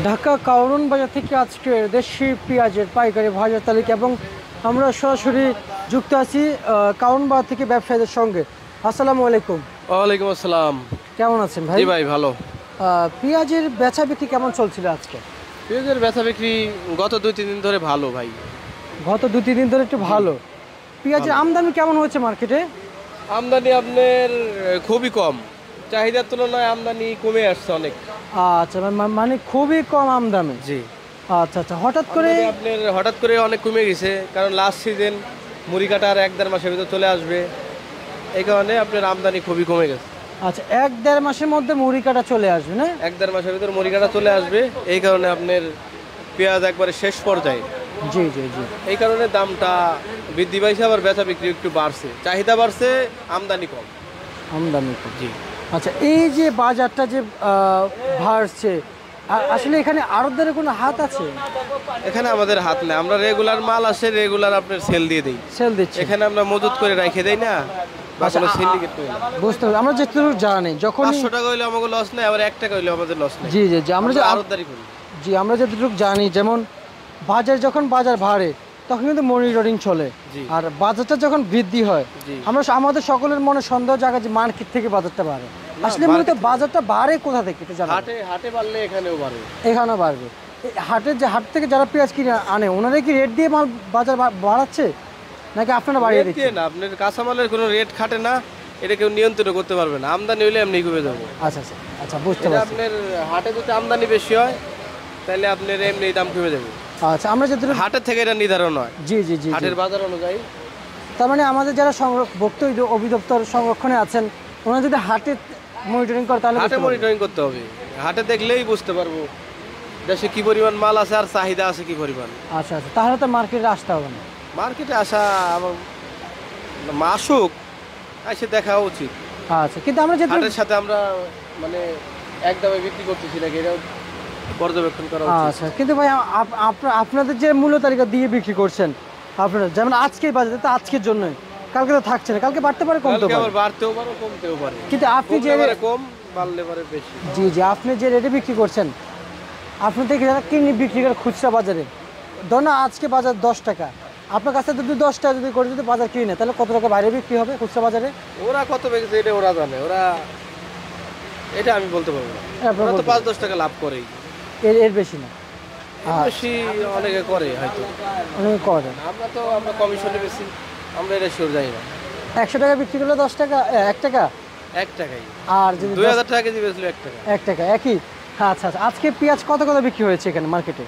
ঢাকা কাউরন বাজার থেকে আজকে দেশি পেঁয়াজের পাইকারি বাজার তালিকা এবং আমরা সরাসরি যুক্ত আছি কাউরন বাজার থেকে ব্যবসায়ীদের সঙ্গে। আসসালামু আলাইকুম। ওয়ালাইকুম আসসালাম। কেমন আছেন ভাই? জি ভাই ভালো। পেঁয়াজের বেচা বিক্রি কেমন চলছিল আজকে? পেঁয়াজের বেচা বিক্রি গত 2-3 দিন ধরে ভালো ভাই। গত 2-3 দিন ধরে একটু ভালো। পেঁয়াজের আমদানি কেমন হয়েছে মার্কেটে? আমদানি আপনার খুবই কম, চাহিদার তুলনায় আমদানি কমে আসছে অনেক। আচ্ছা, মানে খুবই কম আমদানি। জি আচ্ছা আচ্ছা, হঠাৎ করে অনেক কমে গেছে, কারণ লাস্ট সিজন মুড়ি কাটা আর 1-1.5 মাসের ভিতর চলে আসবে, এই কারণে আপনার আমদানি খুবই কমে গেছে। আচ্ছা, 1-1.5 মাসের মধ্যে মুড়ি কাটা চলে আসবে না? 1-1.5 মাসের ভিতর মুড়ি কাটা চলে আসবে, এই কারণে আপনার পেঁয়াজ একবারে শেষ পর্যায়ে। জি জি জি, এই কারণে দামটা বৃদ্ধি পাইছে, আবার বেচা বিক্রি একটু বাড়ছে, চাহিদা বাড়ছে, আমদানি কম। আমদানি কম। জি। আচ্ছা, এই যে বাজারটা যে বাড়ছে, আসলে এখানে আড়তদারের কোনো হাত আছে? এখানে আমাদের হাত নেই, আমরা রেগুলার মাল আসে রেগুলার আপনার সেল দিয়ে দিই। সেল দিচ্ছে এখানে আমরা মজুত করে রেখে দেই না, বা কোনো সিন্ডিকেট করি না। বুঝতে পারছি। আমরা যেটুকু জানি, যখন 500 টাকা হইলে আমাকে লস নেই, আবার 1 টাকা হইলে আমাদের লস নেই। জি জি জি, আমরা যে আড়তদারি করি। জি, আমরা যতটুকু জানি, যেমন যখন বাজার বাড়ে তখন কিন্তু মনিটরিং চলে, আর বাজারটা যখন বৃদ্ধি হয় আমাদের সকলের মনে সন্দেহ জায়গা যে মার্কেট থেকে বাজারটা বাড়ে। আসলে মূলত বাজারটা বাড়ে কোথা থেকে এটা জানা? হাটে বাড়লে এখানেও বাড়ে। এখানেও বাড়বে। হাট থেকে যারা পেঁয়াজ কিনে আনে, ওনারা কি রেট দিয়ে মাল বাজার বাড়াচ্ছে, নাকি আপনারা বাড়িয়ে দিচ্ছেন? না, আপনার কাঁচামালের কোনো রেট খাটে না, এটা কেউ নিয়ন্ত্রণ করতে পারবে না। আমদানি হইলে এমনি কমে যাবো। আচ্ছা আচ্ছা আচ্ছা, বুঝতে পারছি। আপনার হাটে যদি আমদানি বেশি হয় তাহলে আপনার এমনি দাম কমে যাবে। আচ্ছা, আমরা যেটুকু হাটের থেকে এটা নির্ধারণ হয়। জি জি জি, হাটের বাজার অনুযায়ী। তার মানে আমাদের যারা ভক্ত অধিদপ্তর সংরক্ষণে আছেন, ওনারা যদি হাটে মনিটরিং করে তাহলে হাটে মনিটরিং করতে হবে। হাটে দেখলেই বুঝতে পারবো দেশে কি পরিমাণ মাল আছে আর চাহিদা আছে কি পরিমাণ। আচ্ছা আচ্ছা, তাহলে তো মার্কেটে আসতে হবে না। মার্কেটে আসা আমার মাসুক এসে দেখা উচিত। আচ্ছা, কিন্তু আমরা যে হাটের সাথে আমরা মানে একদমই বিক্রি করতেছি নাকি এটা পর্যবেক্ষণ করা উচিত। আচ্ছা, কিন্তু ভাই আপনাদের যে মূল্য তালিকা দিয়ে বিক্রি করছেন আপনারা, যেমন আজকের বাজারে তো আজকের জন্যই, কালকে তো থাকছে না, কালকে বাড়তে পারে কমতে পারে, আবার বাড়তেও পারে কমতেও পারে। কিন্তু আপনি যে কম বাড়লে পারে বেশি। জি জি, আপনি যে রেটে বিক্রি করছেন, আপনি থেকে যারা কিনে বিক্রি করে খুচরা বাজারে, ধরুন আজকে বাজার 10 টাকা, আপনার কাছে যদি 10 টাকা যদি করে যদি বাজার কিনে, তাহলে কত টাকা বাইরে বিক্রি হবে খুচরা বাজারে? ওরা কত বেচে এটা ওরা জানে, এটা আমি বলতে পারবো না। ওরা তো 5-10 টাকা লাভ করেই, এর বেশি না। বেশি অনেকে করে হয়তো, অনেকে করে। আমরা কমিশনে বেশি, আমরা এটা শিওর জানি না। 100 টাকা বিক্রি করলে 10 টাকা, 1 টাকা 1 টাকাই। আর যদি 2000 টাকা কেজি বেচলে 1 টাকা। 1 টাকা একই। আচ্ছা আচ্ছা, আজকে পেঁয়াজ কত বিক্রি হয়েছে এখানে মার্কেটে?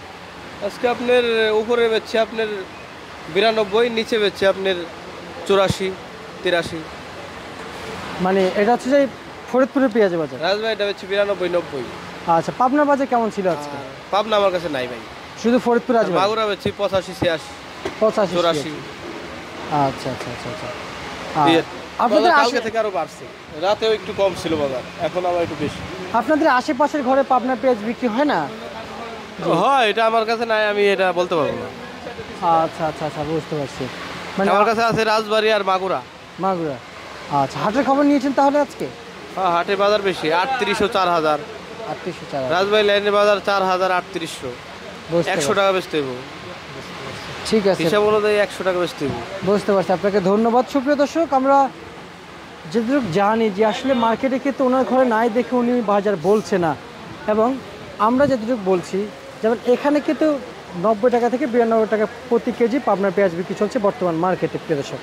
আজকে আপনার উপরে বেচছে আপনার 92, নিচে বেচছে আপনার 84-83। মানে এটা হচ্ছে যে ফরিদপুরের পেঁয়াজের বাজার। রাজভাই এটা বেচছে 92-90। আচ্ছা, পাবনার বাজার কেমন ছিল আজকে? পাবনা আমার কাছে নাই ভাই, শুধু ফরিদপুর আছে। মাগুরা বেচছি 85-86, 85-84। আচ্ছা আচ্ছা আচ্ছা আচ্ছা, আপনাদের কালকে থেকে আরো বাড়ছে, রাতেও একটু কম ছিল বাজার, এখন আবার একটু বেশি। আপনাদের আশেপাশের ঘরে পাবনার পেঁয়াজ বিক্রি হয় না? হয়, এটা আমার কাছে নাই, আমি এটা বলতে পারবো না। আচ্ছা আচ্ছা আচ্ছা, বুঝতে পারছি। মানে আমার কাছে আছে রাজবাড়ী আর মাগুরা। মাগুরা। আচ্ছা, হাটের খবর নিয়েছেন তাহলে আজকে? হ্যাঁ, হাটে বাজার বেশি, 3800-4000। 3800। রাজবাড়ী লাইনের বাজার 4000-3800। 100 টাকা বেচতে হইব। ঠিক আছে, হিসাব অনুযায়ী 100 টাকা বেচতে হইব। বুঝতে পারছি। আপনাকে ধন্যবাদ। সুপ্রিয় দর্শক, আমরা যেটুকু জানি যে আসলে মার্কেটে কিন্তু ওনার ঘরে নাই দেখে উনি বাজার বলছে না, এবং আমরা যেটুকু বলছি, যেমন এখানে কিন্তু 90 টাকা থেকে 92 টাকা প্রতি কেজি পাবনার পেঁয়াজ বিক্রি চলছে বর্তমান মার্কেটে। প্রিয় দর্শক।